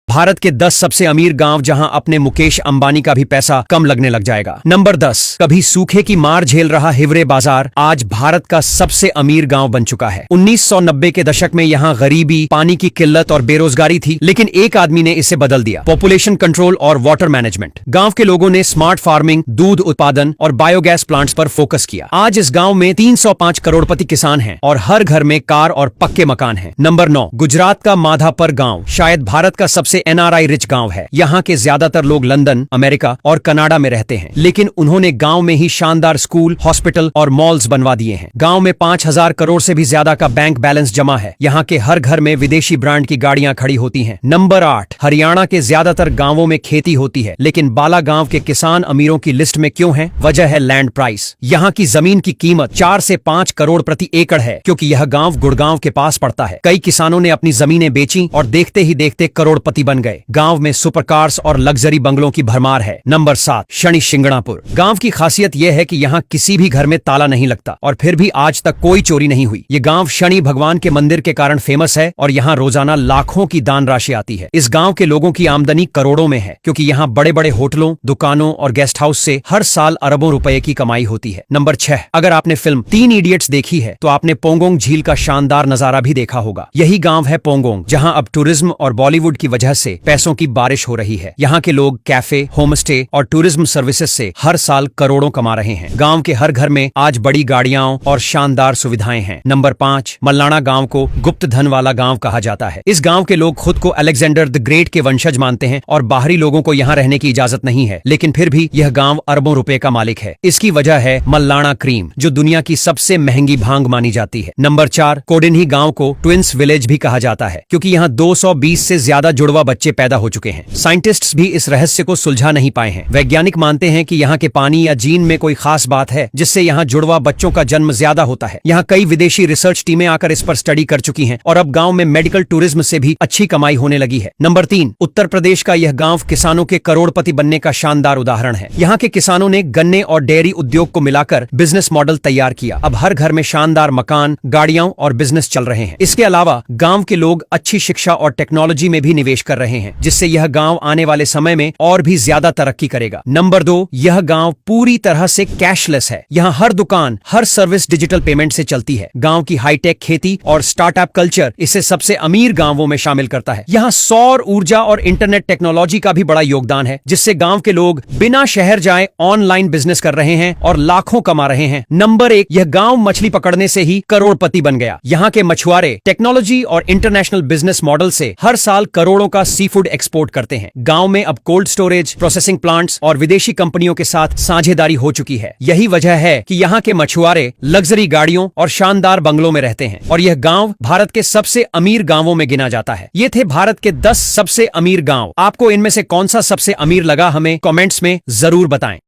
भारत के 10 सबसे अमीर गांव जहां अपने मुकेश अंबानी का भी पैसा कम लगने लग जाएगा। नंबर 10, कभी सूखे की मार झेल रहा हिवरे बाजार आज भारत का सबसे अमीर गांव बन चुका है। 1990 के दशक में यहां गरीबी, पानी की किल्लत और बेरोजगारी थी, लेकिन एक आदमी ने इसे बदल दिया, पॉपुलेशन कंट्रोल और वाटर मैनेजमेंट। गांव के लोगों ने स्मार्ट फार्मिंग, दूध उत्पादन और बायोगैस प्लांट्स पर फोकस किया। आज इस गांव में 305 करोड़पति किसान हैं और हर घर में कार और पक्के मकान हैं। नंबर 9, गुजरात का माधापर गांव शायद भारत का सबसे एनआरआई रिच गांव है। यहाँ के ज्यादातर लोग लंदन, अमेरिका और कनाडा में रहते हैं, लेकिन उन्होंने गांव में ही शानदार स्कूल, हॉस्पिटल और मॉल्स बनवा दिए हैं। गांव में 5000 करोड़ से भी ज्यादा का बैंक बैलेंस जमा है। यहाँ के हर घर में विदेशी ब्रांड की गाड़ियां खड़ी होती हैं। नंबर 8, हरियाणा के ज्यादातर गांवों में खेती होती है, लेकिन बाला गांव के किसान अमीरों की लिस्ट में क्यों हैं? वजह है लैंड प्राइस। यहाँ की जमीन की कीमत 4 से 5 करोड़ प्रति एकड़ है, क्योंकि यह गांव गुड़गांव के पास पड़ता है। कई किसानों ने अपनी जमीनें बेची और देखते ही देखते करोड़पति बन गए। गांव में सुपरकार्स और लग्जरी बंगलों की भरमार है। नंबर 7, शनि शिंगणापुर। गांव की खासियत यह है कि यहाँ किसी भी घर में ताला नहीं लगता और फिर भी आज तक कोई चोरी नहीं हुई। ये गांव शनि भगवान के मंदिर के कारण फेमस है और यहाँ रोजाना लाखों की दान राशि आती है। इस गांव के लोगों की आमदनी करोड़ों में है, क्योंकि यहाँ बड़े बड़े होटलों, दुकानों और गेस्ट हाउस से हर साल अरबों रुपए की कमाई होती है। नंबर 6, अगर आपने फिल्म 3 इडियट्स देखी है तो आपने पोंगोंग झील का शानदार नजारा भी देखा होगा। यही गांव है पोंगोंग, जहां अब टूरिज्म और बॉलीवुड की वजह से पैसों की बारिश हो रही है। यहाँ के लोग कैफे, होम स्टे और टूरिज्म सर्विसेज से हर साल करोड़ों कमा रहे हैं। गांव के हर घर में आज बड़ी गाड़ियां और शानदार सुविधाएं हैं। नंबर 5, मल्लाना गांव को गुप्त धन वाला गांव कहा जाता है। इस गांव के लोग खुद को अलेक्जेंडर द ग्रेट के वंशज मानते हैं और बाहरी लोगों को यहाँ रहने की इजाजत नहीं है, लेकिन फिर भी यह गांव अरबों रुपए का मालिक है। इसकी वजह है मल्लाना क्रीम, जो दुनिया की सबसे महंगी भांग मानी जाती है। नंबर 4, कोडिन्ही गांव को ट्विंस विलेज भी कहा जाता है, क्योंकि यहाँ 220 से ज्यादा जुड़वा बच्चे पैदा हो चुके हैं। साइंटिस्ट्स भी इस रहस्य को सुलझा नहीं पाए हैं। वैज्ञानिक मानते हैं कि यहाँ के पानी या जीन में कोई खास बात है, जिससे यहाँ जुड़वा बच्चों का जन्म ज्यादा होता है। यहाँ कई विदेशी रिसर्च टीमें आकर इस पर स्टडी कर चुकी हैं और अब गांव में मेडिकल टूरिज्म से भी अच्छी कमाई होने लगी है। नंबर 3, उत्तर प्रदेश का यह गांव किसानों के करोड़पति बनने का शानदार उदाहरण है। यहाँ के किसानों ने गन्ने और डेयरी उद्योग को मिलाकर बिजनेस मॉडल तैयार किया। अब हर घर में शानदार मकान, गाड़ियां और बिजनेस चल रहे हैं। इसके अलावा गांव के लोग अच्छी शिक्षा और टेक्नोलॉजी में भी निवेश कर रहे हैं, जिससे यह गांव आने वाले समय में और भी ज्यादा तरक्की करेगा। नंबर 2, यह गांव पूरी तरह से कैशलेस है। यहाँ हर दुकान, हर सर्विस डिजिटल पेमेंट से चलती है। गांव की हाईटेक खेती और स्टार्टअप कल्चर इसे सबसे अमीर गांवों में शामिल करता है। यहाँ सौर ऊर्जा और इंटरनेट टेक्नोलॉजी का भी बड़ा योगदान है, जिससे गांव के लोग बिना शहर जाए ऑनलाइन बिजनेस कर रहे हैं और लाखों कमा रहे हैं। नंबर 1, यह गांव मछली पकड़ने से ही करोड़पति बन गया। यहाँ के मछुआरे टेक्नोलॉजी और इंटरनेशनल बिजनेस मॉडल से हर साल करोड़ों का सी फूड एक्सपोर्ट करते हैं। गांव में अब कोल्ड स्टोरेज, प्रोसेसिंग प्लांट्स और विदेशी कंपनियों के साथ साझेदारी हो चुकी है। यही वजह है कि यहाँ के मछुआरे लग्जरी गाड़ियों और शानदार बंगलों में रहते हैं और यह गांव भारत के सबसे अमीर गांवों में गिना जाता है। ये थे भारत के 10 सबसे अमीर गांव। आपको इनमें से कौन सा सबसे अमीर लगा, हमें कमेंट्स में जरूर बताएं।